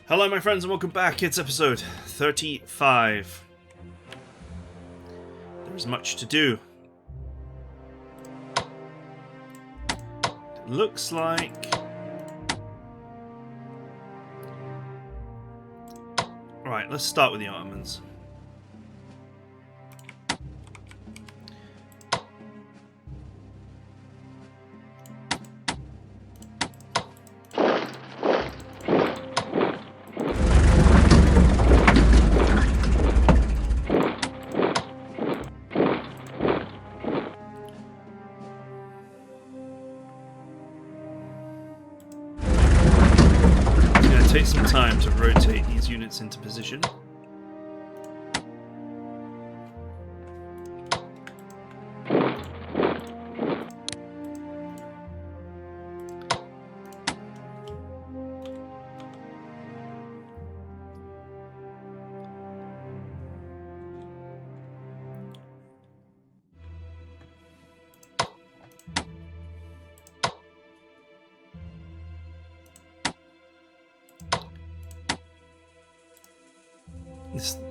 Hello my friends and welcome back. It's episode 35. There's much to do. It looks like... Right, let's start with the Ottomans. Take some time to rotate these units into position.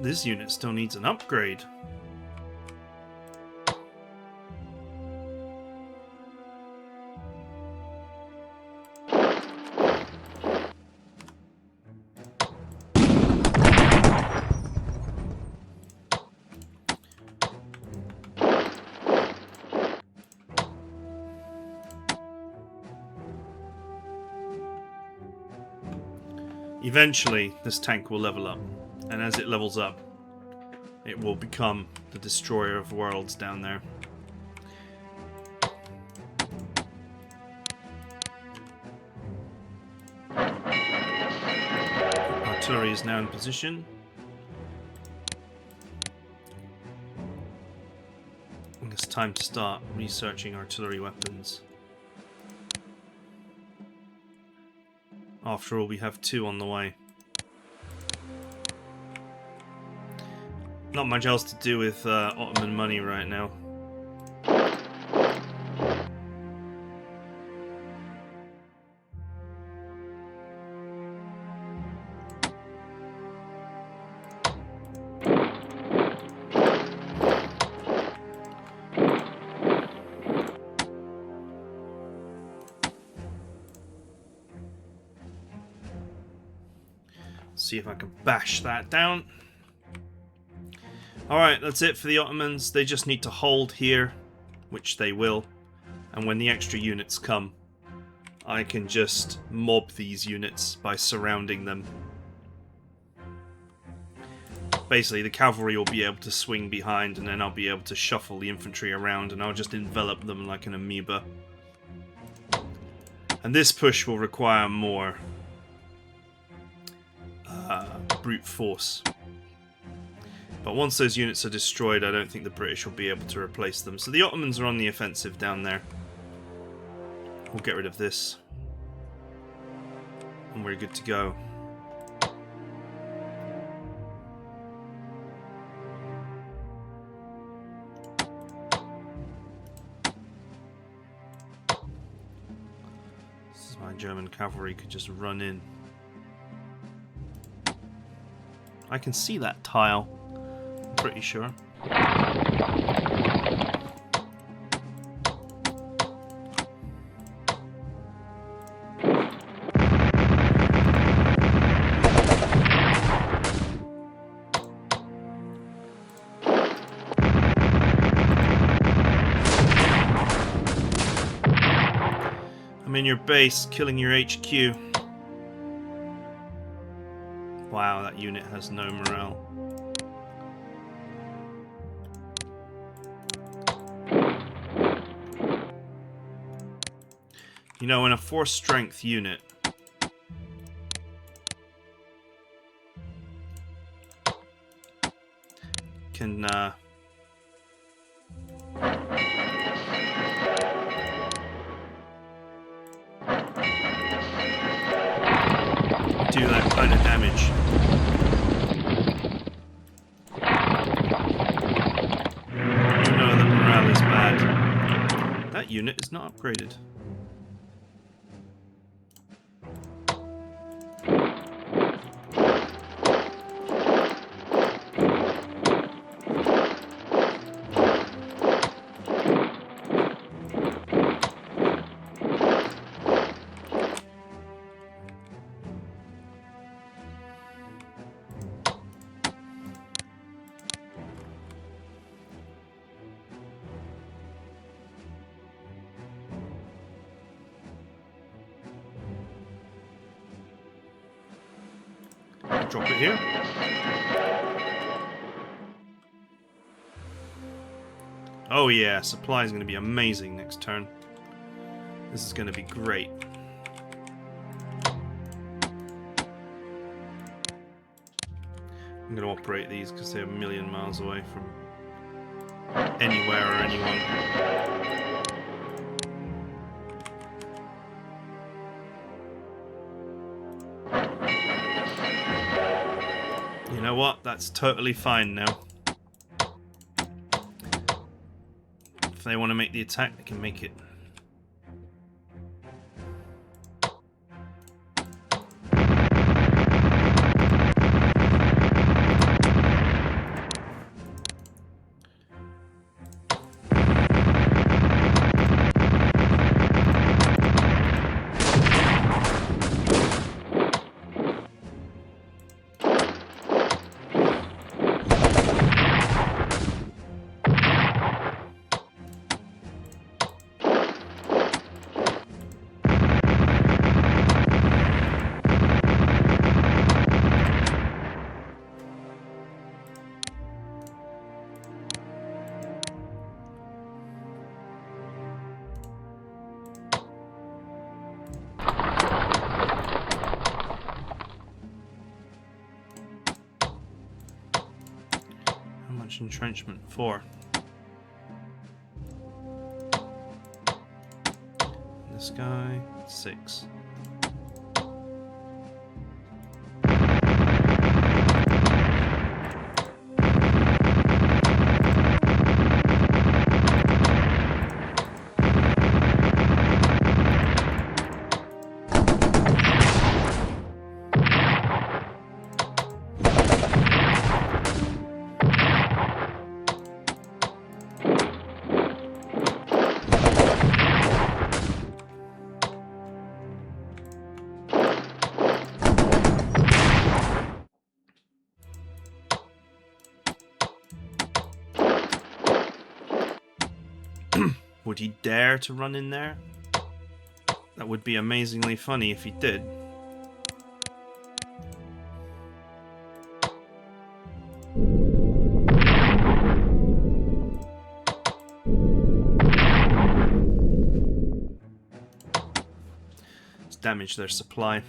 This unit still needs an upgrade. Eventually, this tank will level up. And as it levels up, it will become the destroyer of worlds down there. Artillery is now in position. And it's time to start researching artillery weapons. After all, we have 2 on the way. Not much else to do with Ottoman money right now. See if I can bash that down. Alright, that's it for the Ottomans. They just need to hold here, which they will. And when the extra units come, I can just mob these units by surrounding them. Basically, the cavalry will be able to swing behind, and then I'll be able to shuffle the infantry around, and I'll just envelop them like an amoeba. And this push will require more brute force. But once those units are destroyed, I don't think the British will be able to replace them. So the Ottomans are on the offensive down there. We'll get rid of this. And we're good to go. This is my German cavalry could just run in. I can see that tile. Pretty sure. I'm in your base, killing your HQ. Wow, that unit has no morale. You know, in a 4-strength unit, can do that kind of damage. Even though the morale is bad. That unit is not upgraded. Drop it here. Oh yeah, supply is going to be amazing next turn. This is going to be great. I'm going to operate these because they're a million miles away from anywhere or anyone. You know what? That's totally fine now. If they want to make the attack, they can make it. Entrenchment 4. This guy 6. Would he dare to run in there? That would be amazingly funny if he did. Let's damage their supply.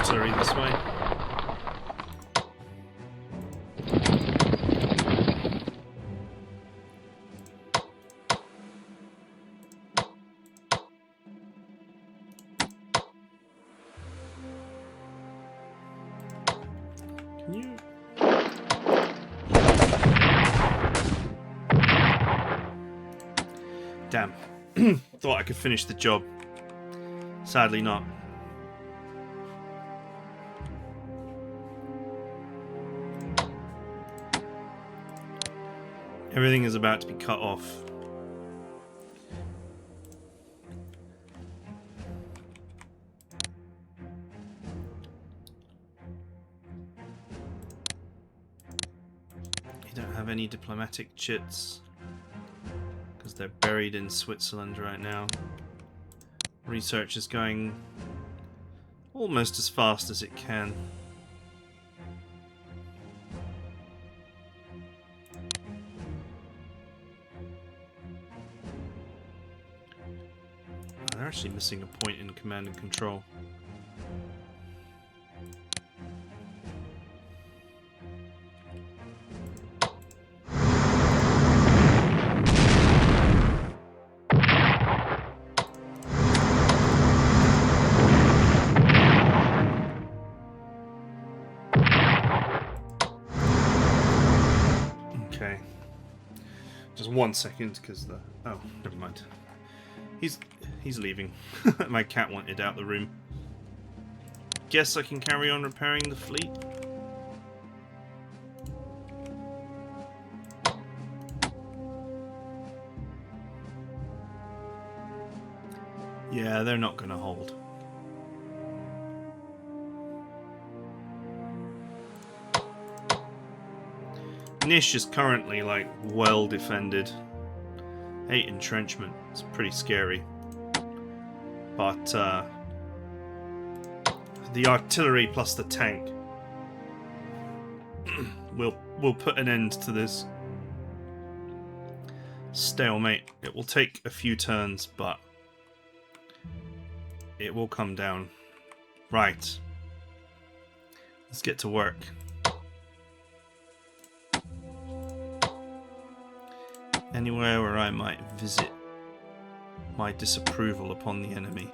Sorry, this way. Can you? Damn. Thought I could finish the job. Sadly not. Everything is about to be cut off. You don't have any diplomatic chits because they're buried in Switzerland right now. Research is going almost as fast as it can. They're actually missing a point in command and control. Okay. Just 1 second, because the... Oh, never mind. He's leaving. My cat wanted out the room. Guess I can carry on repairing the fleet. Yeah, they're not going to hold. Nish is currently, like, well defended. 8 entrenchment. It's pretty scary. But, the artillery plus the tank will put an end to this stalemate. It will take a few turns, but it will come down. Right. Let's get to work. Anywhere where I might visit my disapproval upon the enemy.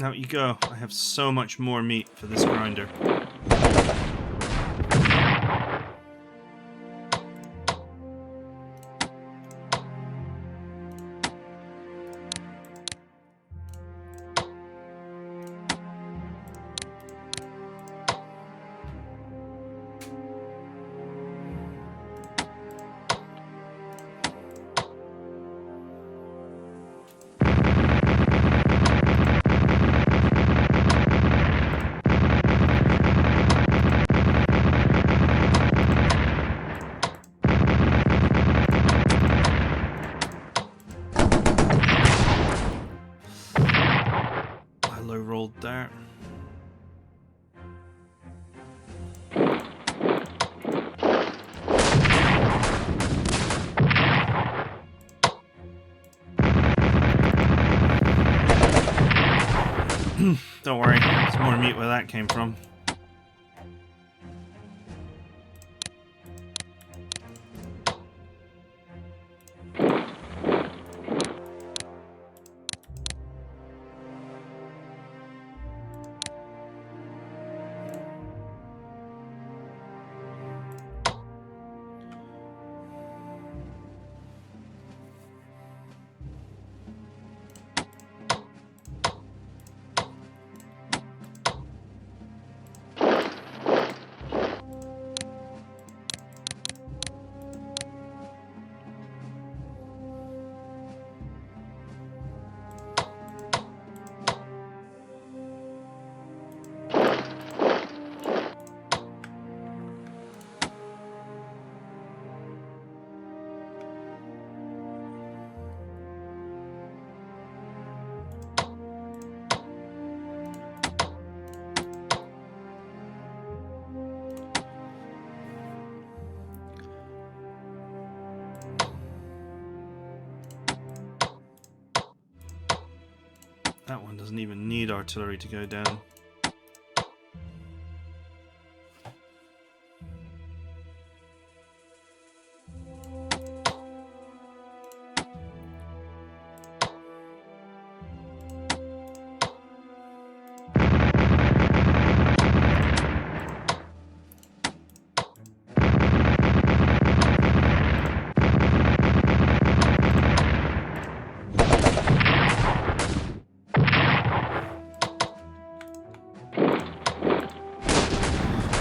Out you go. I have so much more meat for this grinder. There. Don't worry, there's more meat where that came from. That one doesn't even need artillery to go down.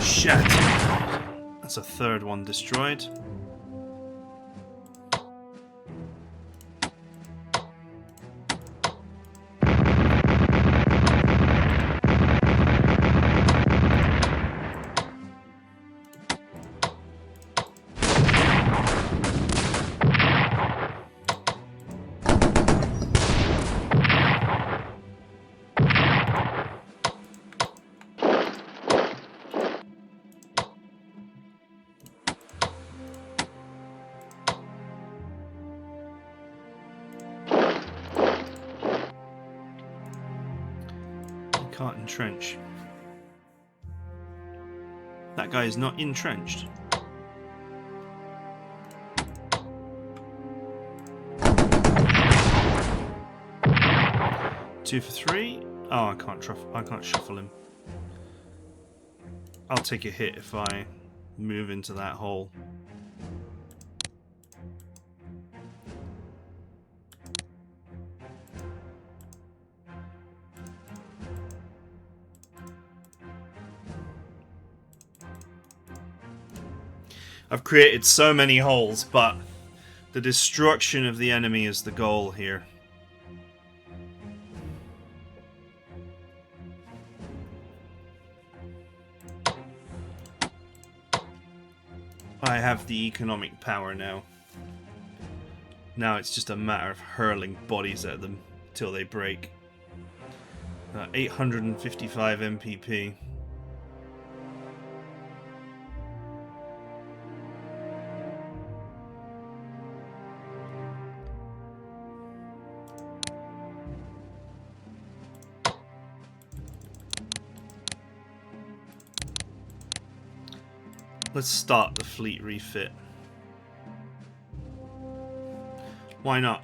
Shit! That's a third one destroyed. can't entrench. That guy is not entrenched. Two for three. Oh, I can't shuffle him. I'll take a hit if I move into that hole. I've created so many holes, but the destruction of the enemy is the goal here. I have the economic power now. Now it's just a matter of hurling bodies at them till they break. 855 MPP. Let's start the fleet refit. Why not?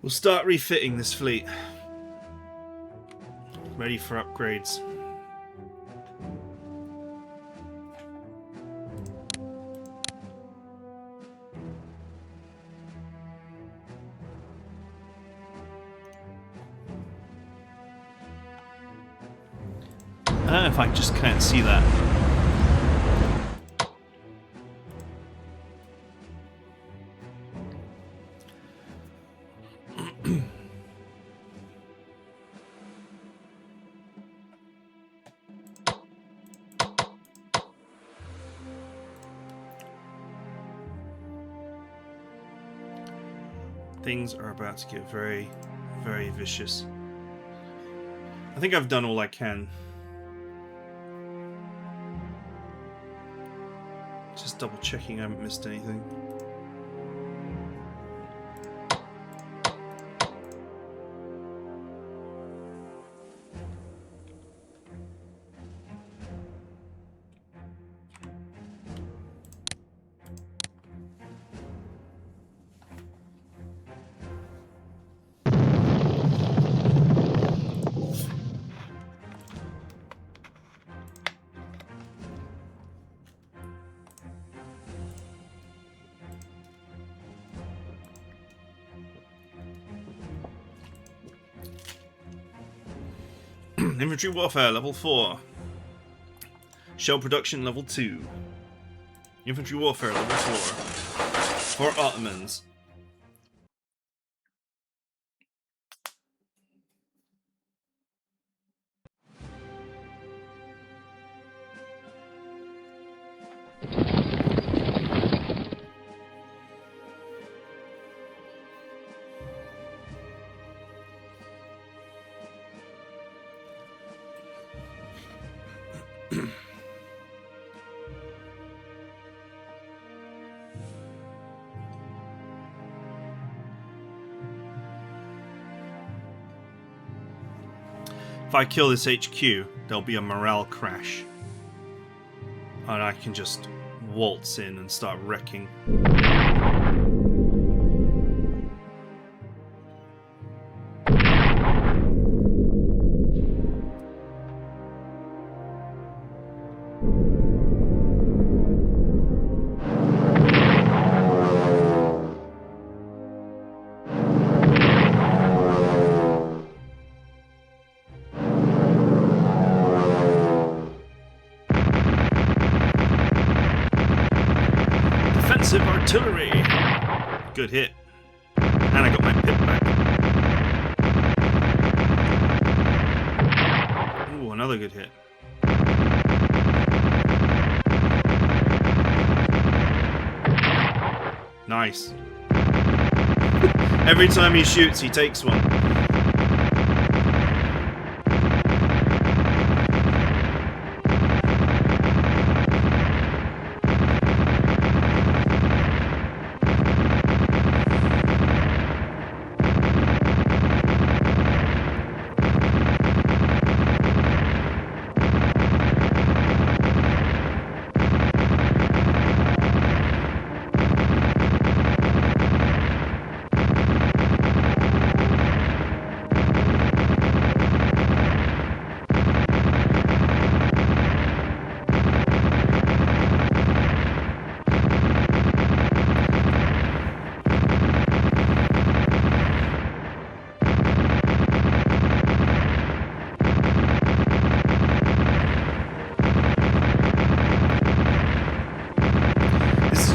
We'll start refitting this fleet. Ready for upgrades. I don't know if I just can't see that. Things are about to get very, very vicious. I think I've done all I can. Just double checking I haven't missed anything. Infantry warfare level 4. Shell production level 2. Infantry warfare level 4. For Ottomans. If I kill this HQ, there'll be a morale crash. And I can just waltz in and start wrecking. artillery. Good hit. And I got my pip back. Ooh, another good hit. Nice. Every time he shoots, he takes one.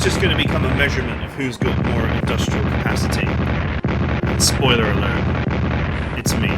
Just going to become a measurement of who's got more industrial capacity. And spoiler alert, it's me.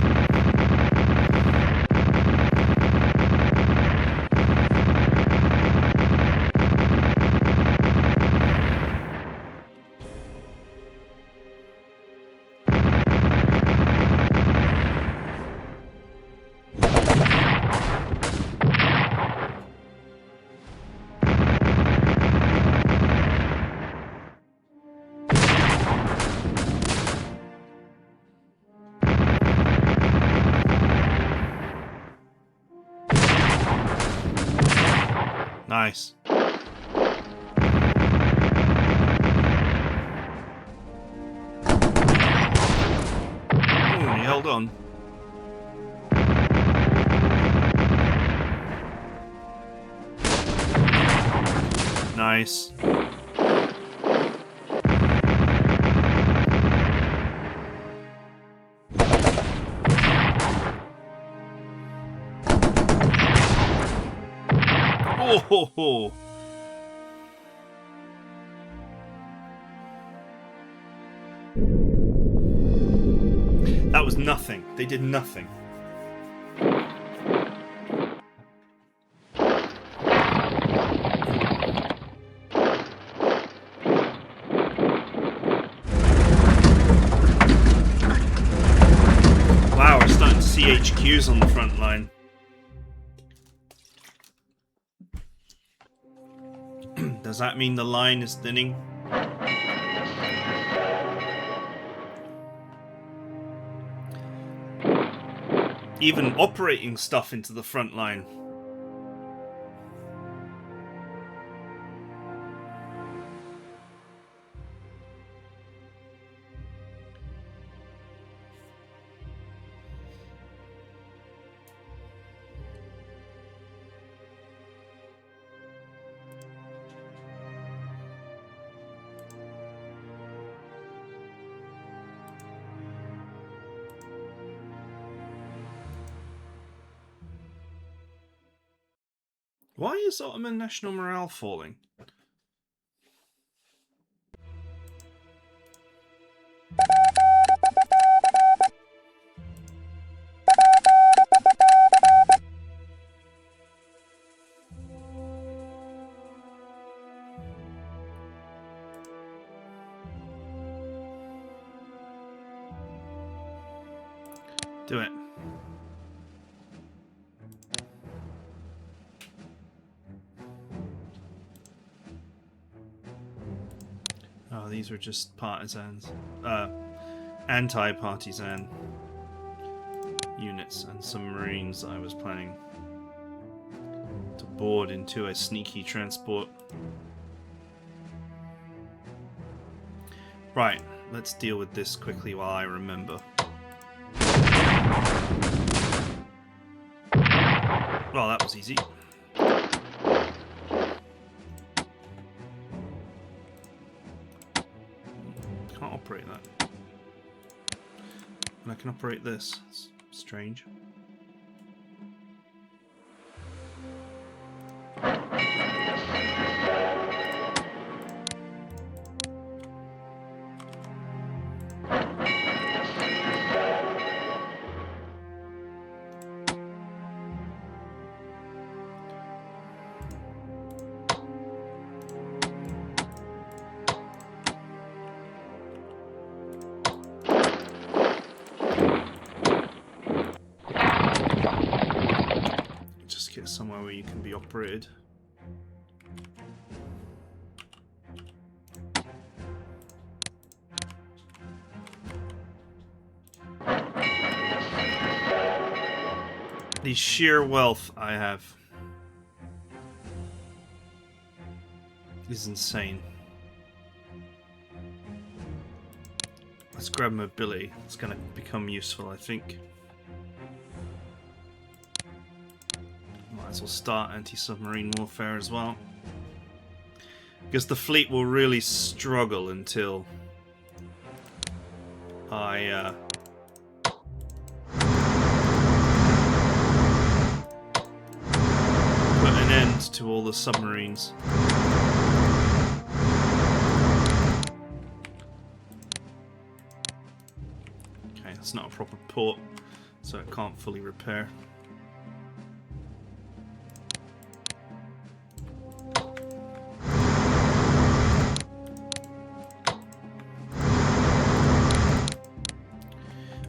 Nice. Ooh, he held on. Nice. Oh, that was nothing. They did nothing. Wow, we're starting to see HQs on the front line. Does that mean the line is thinning? Even operating stuff into the front line. Why is Ottoman national morale falling? Do it. Oh, these were just partisans. Anti-partisan units and some marines I was planning to board into a sneaky transport. Right, let's deal with this quickly while I remember. Well, that was easy. Can't operate that. And I can operate this. It's strange. somewhere where you can be operated. The sheer wealth I have is insane. Let's grab mobility. It's going to become useful, I think. Might as well start anti-submarine warfare as well. Because the fleet will really struggle until I put an end to all the submarines. Okay, that's not a proper port, so it can't fully repair.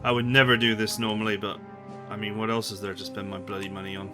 I would never do this normally, but I mean, what else is there to spend my bloody money on?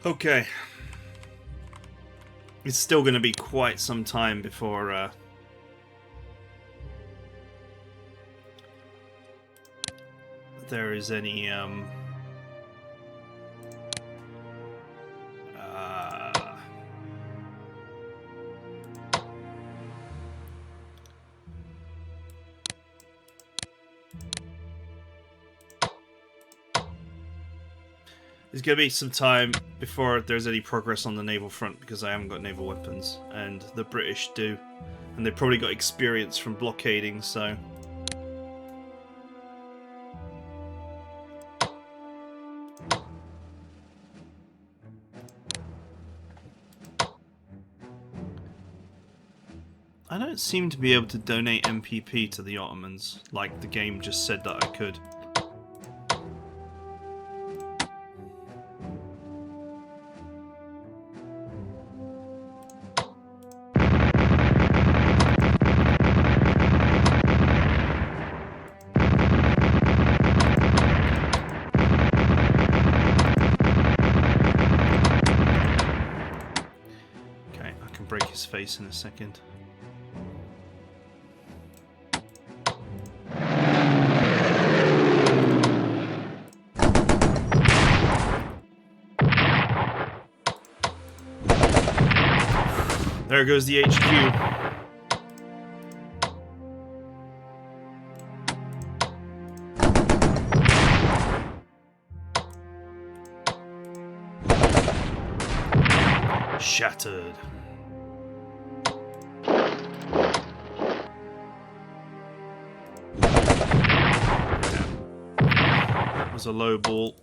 Okay. It's still going to be quite some time before there is any there's going to be some time before there's any progress on the naval front, because I haven't got naval weapons, and the British do. And they've probably got experience from blockading, so... I don't seem to be able to donate MPP to the Ottomans, like the game just said that I could. Face in a second. There goes the HQ. Shattered. Was a low ball.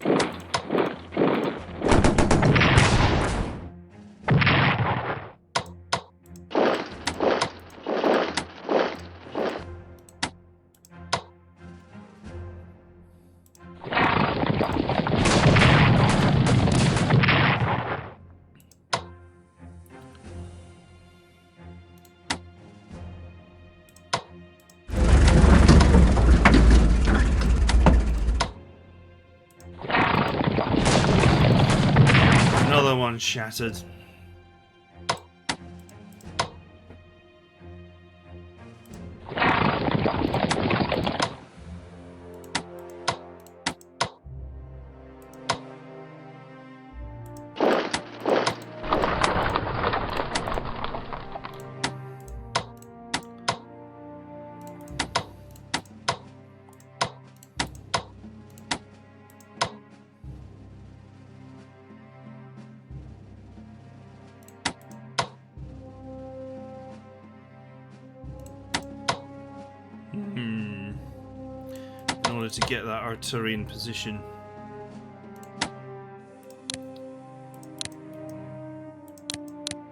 Shattered. order to get that artillery in position.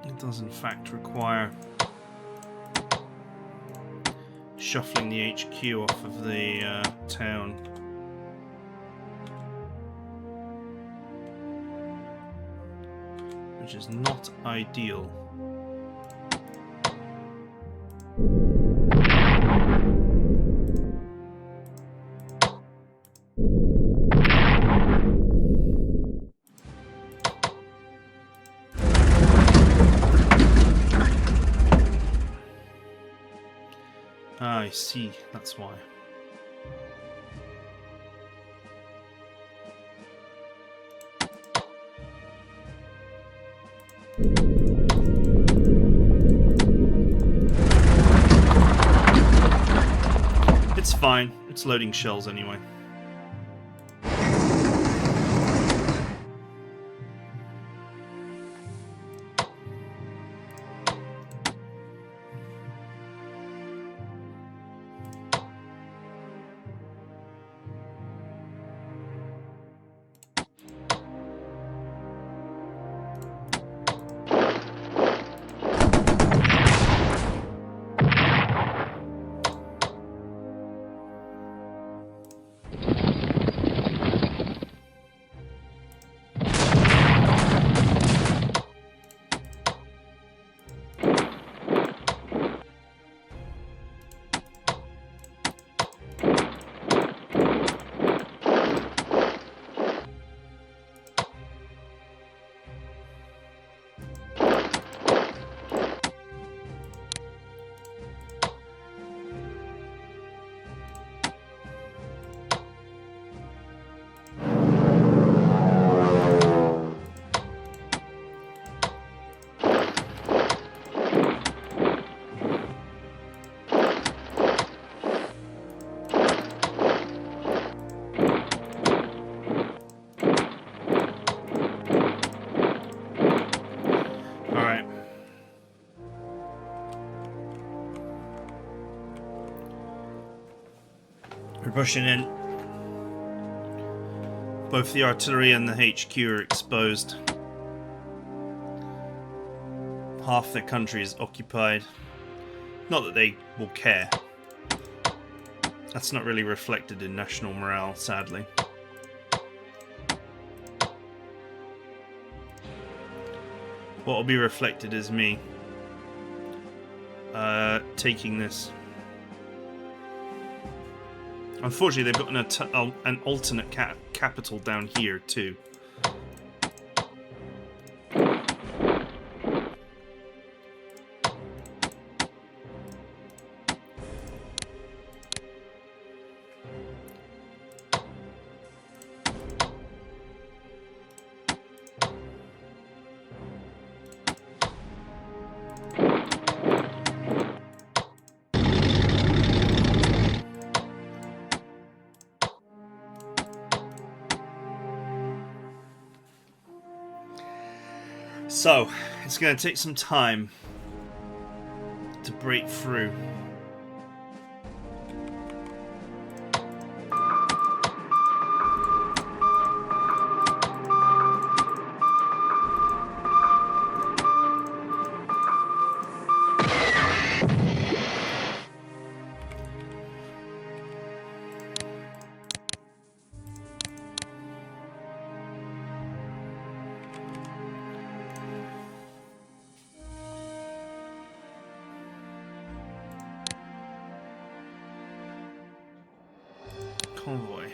It does in fact require shuffling the HQ off of the town. Which is not ideal. I see, that's why. It's fine, it's loading shells anyway. We're pushing in. Both the artillery and the HQ are exposed. Half the country is occupied. Not that they will care. That's not really reflected in national morale, sadly. What will be reflected is me taking this. Unfortunately, they've got an alternate capital down here too. So, it's going to take some time to break through. Convoy.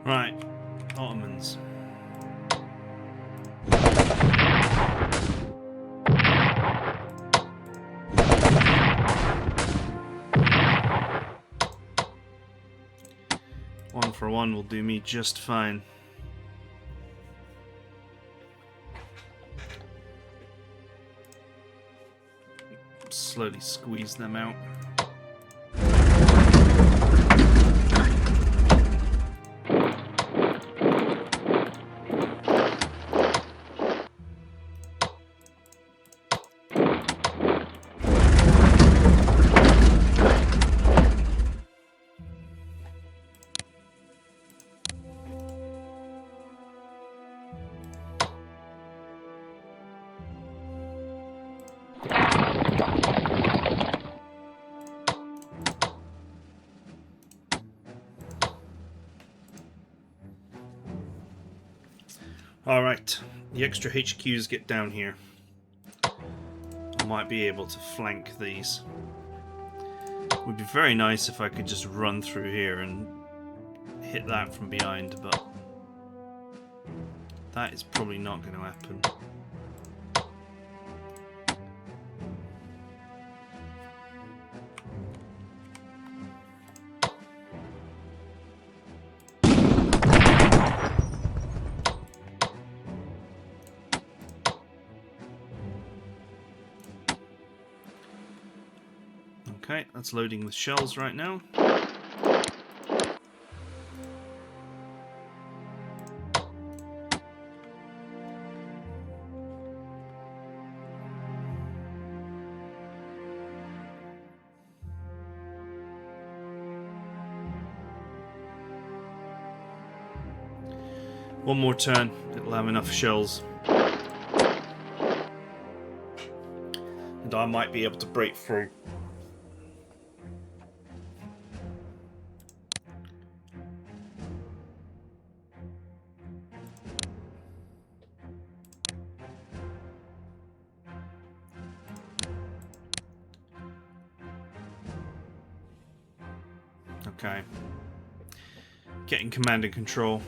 Right. Ottomans. One for one will do me just fine. slowly squeeze them out. Alright, the extra HQs get down here. I might be able to flank these. It would be very nice if I could just run through here and hit that from behind, but that is probably not going to happen. Okay, that's loading with shells right now. One more turn, it'll have enough shells. And I might be able to break through. Okay. Getting command and control.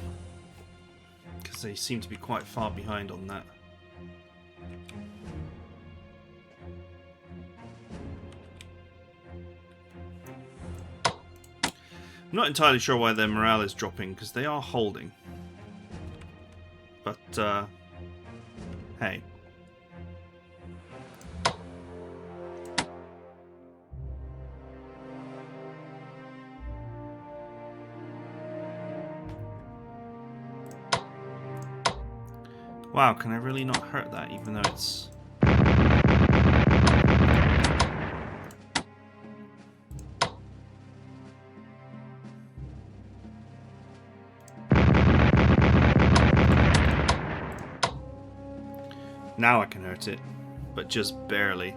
Because they seem to be quite far behind on that. I'm not entirely sure why their morale is dropping, because they are holding. But, hey. Wow, can I really not hurt that, even though it's... Now I can hurt it, but just barely.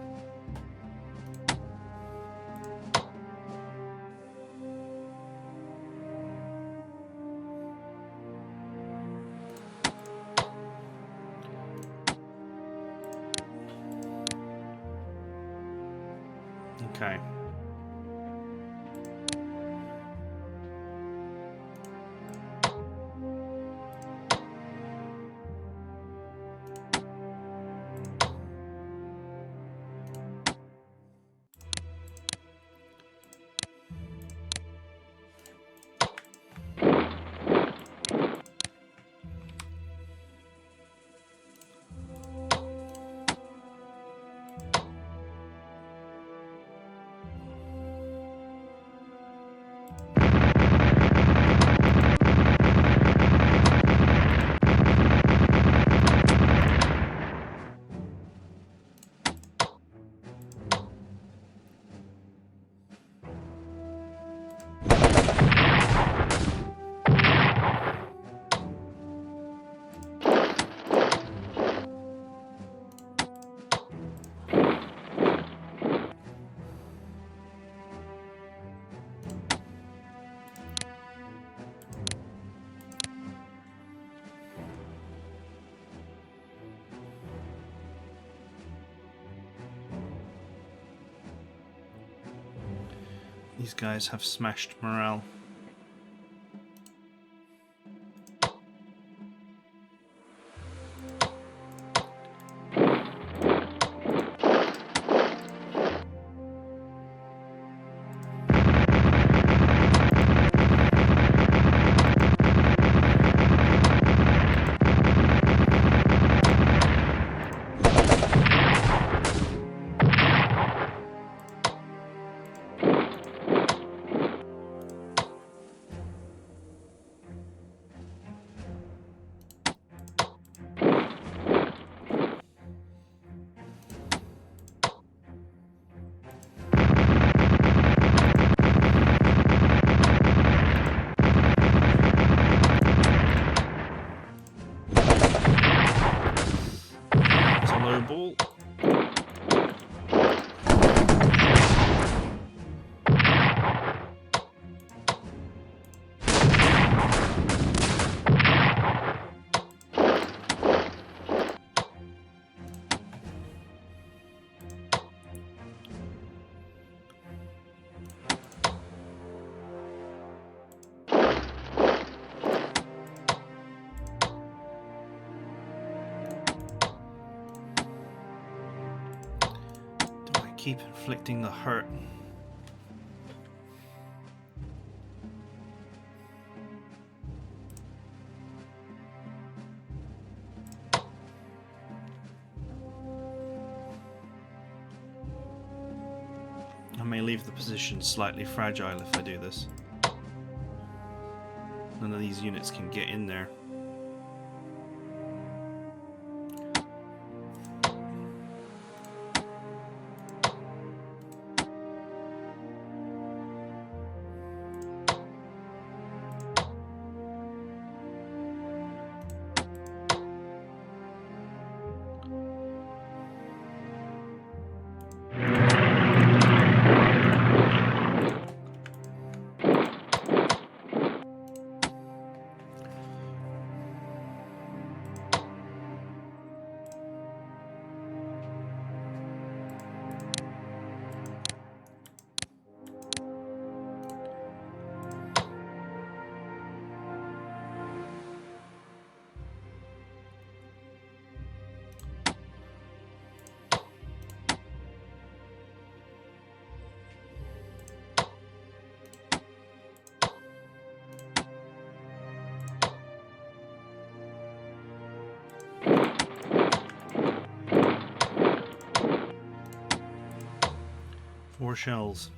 Okay. These guys have smashed morale. Keep inflicting the hurt. I may leave the position slightly fragile if I do this. None of these units can get in there. Four shells.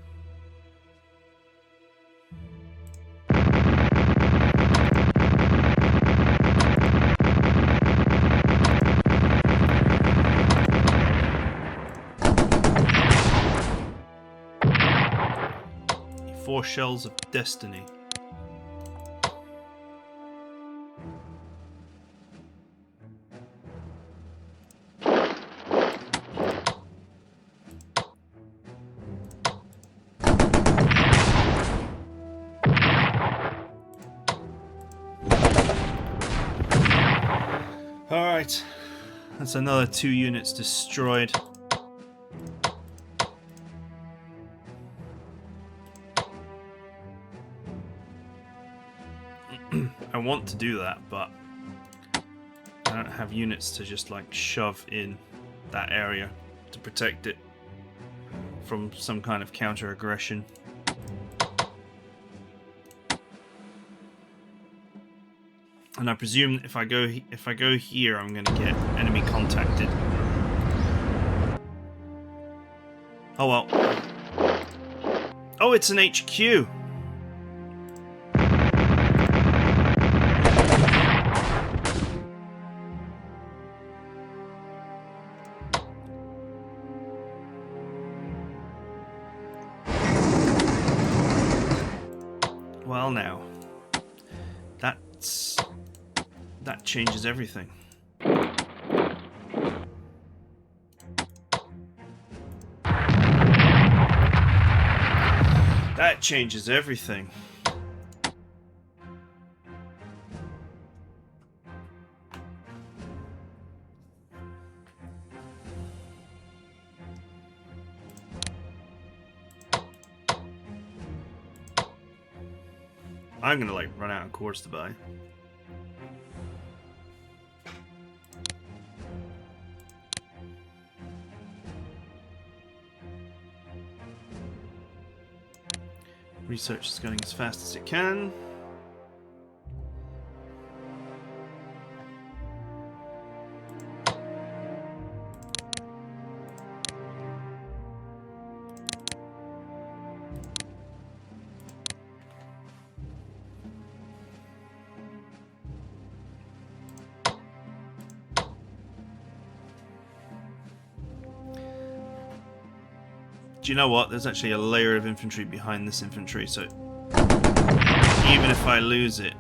Four shells of destiny. Alright, that's another 2 units destroyed. I want to do that, but I don't have units to just like shove in that area to protect it from some kind of counter-aggression. And I presume if I go here, I'm going to get enemy contacted. Oh well. Oh, it's an HQ. Well now, that changes everything. That changes everything. I'm gonna like run out of cores to buy. Research is going as fast as it can. Do you know what? There's actually a layer of infantry behind this infantry, so even if I lose it,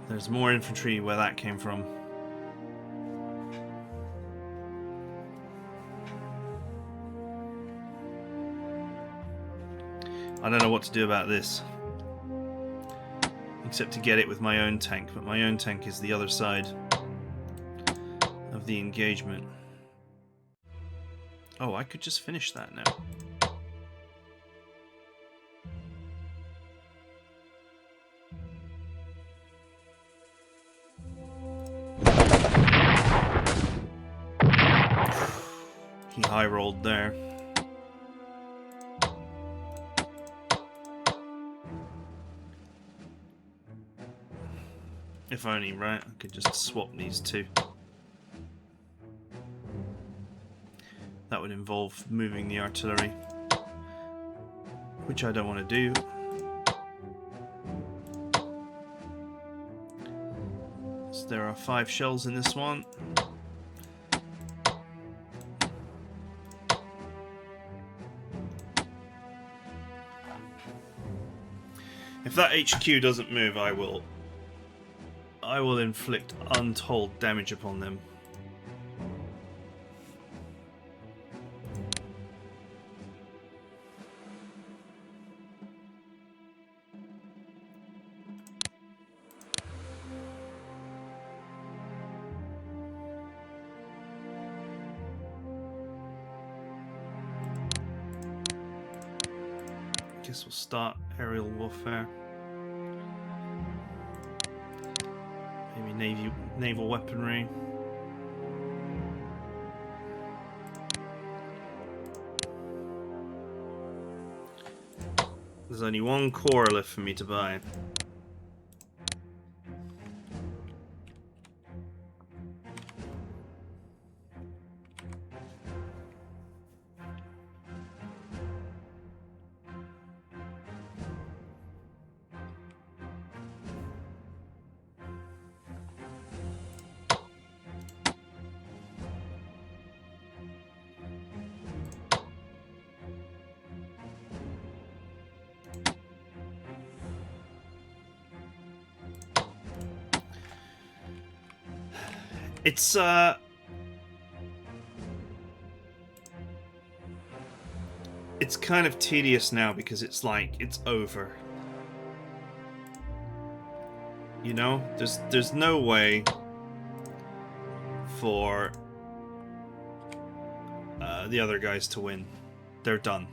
there's more infantry where that came from. I don't know what to do about this. Except to get it with my own tank, but my own tank is the other side of the engagement. Oh, I could just finish that now. die rolled there. If only, right? I could just swap these two. That would involve moving the artillery, which I don't want to do. So there are 5 shells in this one. If that HQ doesn't move, I will inflict untold damage upon them. Guess we'll start aerial warfare. Maybe naval weaponry. There's only 1 core left for me to buy. It's kind of tedious now because it's like it's over. You know, there's no way for the other guys to win. They're done.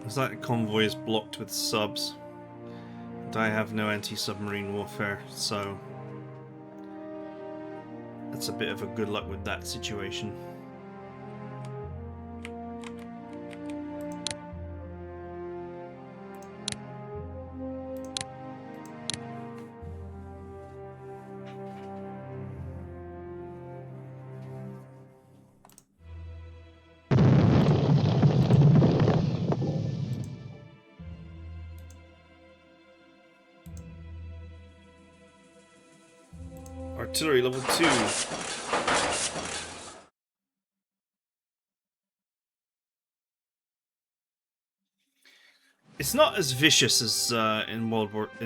It's like the convoy is blocked with subs. And I have no anti-submarine warfare, so that's a bit of a good luck with that situation. Artillery level 2. It's not as vicious as in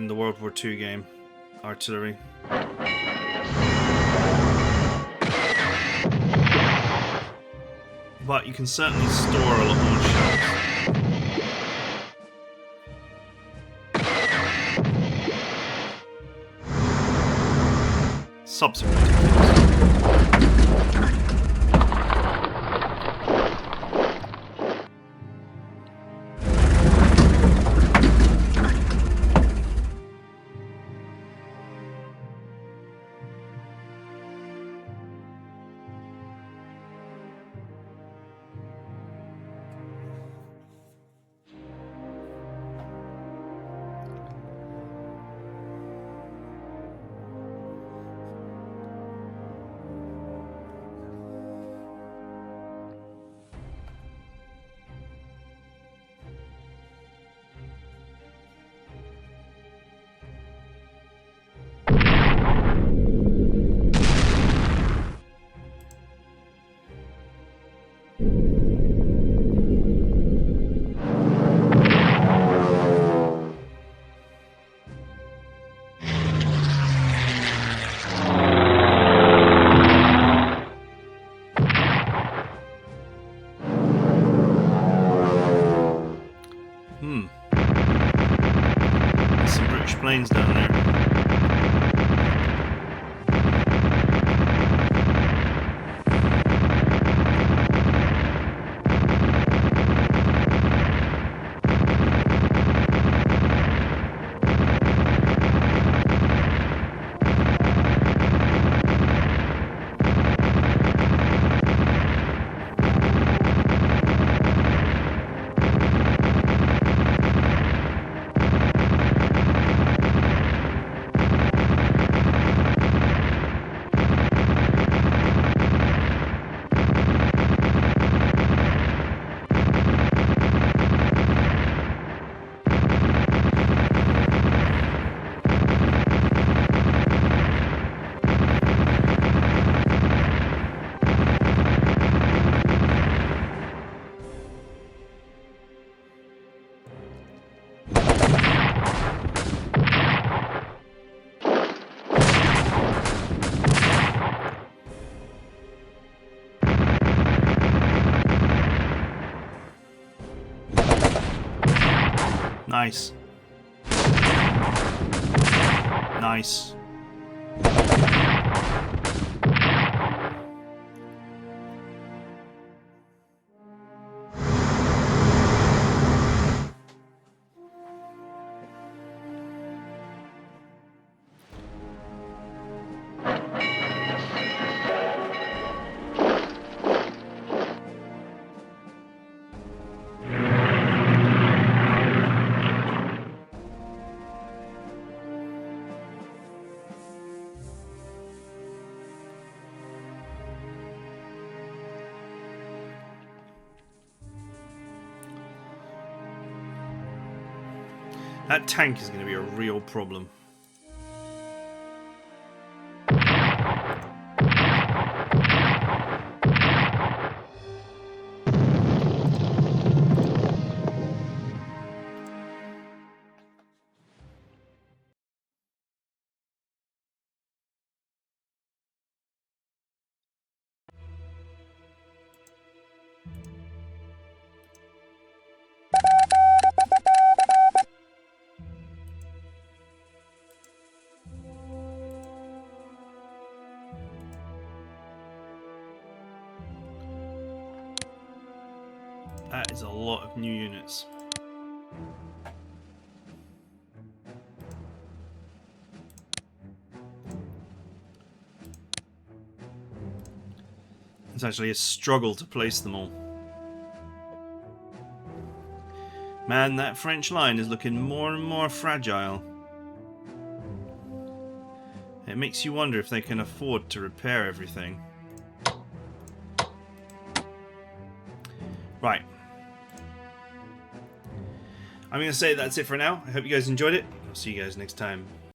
the World War II game, artillery. But you can certainly store a lot more shells. Subsequent things. Nice. Nice. That tank is going to be a real problem. That is a lot of new units. It's actually a struggle to place them all. Man, that French line is looking more and more fragile. It makes you wonder if they can afford to repair everything. Right. I'm going to say that's it for now. I hope you guys enjoyed it. I'll see you guys next time.